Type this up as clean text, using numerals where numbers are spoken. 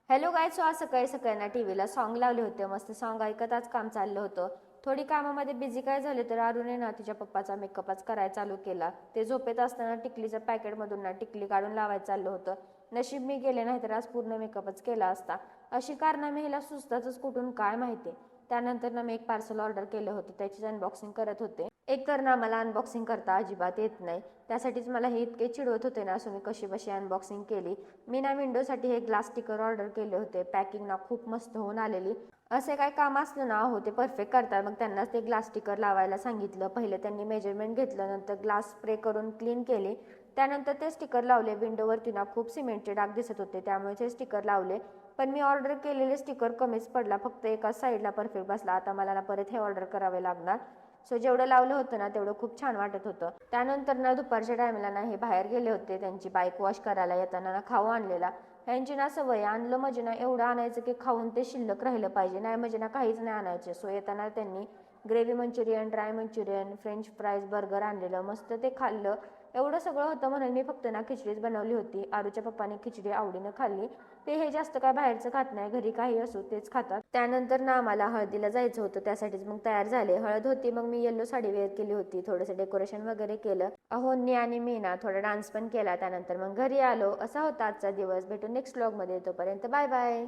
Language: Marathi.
हॅलो गायसो, आज सकाळी सकाळी ना टीव्हीला सॉन्ग लावले होते. मस्त सॉन्ग ऐकत आज काम चाललं होतं. थोडी कामामध्ये बिझी काय झाले तर अरुणे ना तिच्या पप्पाचा मेकअपच करायला चालू केला. ते झोपेत असताना टिकलीच्या पॅकेटमधून ना टिकली काढून लावायचं चाललं होतं. नशीब मी गेले नाही तर आज पूर्ण मेकअपच केला असता. अशी कारनामे हिला सुचतातच कुठून काय माहिती. त्यानंतर ना मी एक पार्सल ऑर्डर केलं होतं, त्याचीच अनबॉक्सिंग करत होते. एक तर ना मला अनबॉक्सिंग करता अजिबात येत नाही, त्यासाठीच मला हे इतके चिडवत होते ना, असं मी कशी बशी अनबॉक्सिंग केली. मी ना विंडोसाठी हे ग्लास स्टिकर ऑर्डर केले होते. पॅकिंग ना खूप मस्त होऊन आलेली. असे काय काम असलं ना हो ते परफेक्ट करतात. मग त्यांनाच ते ग्लास स्टिकर लावायला सांगितलं. पहिले त्यांनी मेजरमेंट घेतलं, नंतर ग्लास स्प्रे करून क्लीन केले. त्यानंतर ते स्टिकर लावले. विंडोवरती ना खूप सिमेंटचे डाग दिसत होते, त्यामुळे ते स्टिकर लावले. पण मी ऑर्डर केलेले स्टिकर कमीच पडला, फक्त एकाच साईडला परफेक्ट बसला. आता मला ना परत हे ऑर्डर करावे लागणार. सो जेवढं लावलं होतं ना तेवढं खूप छान वाटत होतं. त्यानंतर ना दुपारच्या टायमाला ना हे बाहेर गेले होते, त्यांची बाईक वॉश करायला. येताना ना खाऊ आणलेला. ह्यांची ना सवय, आणलं म्हणजे ना एवढं आणायचं की खाऊन ते शिल्लक राहिलं पाहिजे, नाही म्हणजे ना काहीच नाही आणायचे. सो येताना त्यांनी gravy Manchurian, dry Manchurian, French fries, burger आणलेलं. मस्त ते खाल्लं. एवढं सगळं होतं म्हणून मी फक्त ना खिचडीच बनवली होती. आरूच्या पप्पाने खिचडी आवडीनं खाल्ली. ते हे जास्त काय बाहेरचं खात नाही, घरी काही असो तेच खातात. त्यानंतर ना आम्हाला हळदीला जायचं होतं, त्यासाठीच मग तयार झाले. हळद होती, मग मी येल्लो साडी वेअर केली होती. थोडंसं डेकोरेशन वगैरे केलं. अहोनी आणि मी ना थोडा डान्स पण केला. त्यानंतर मग घरी आलो. असा होता आजचा दिवस. भेटू नेक्स्ट व्लॉगमध्ये. तोपर्यंत बाय बाय.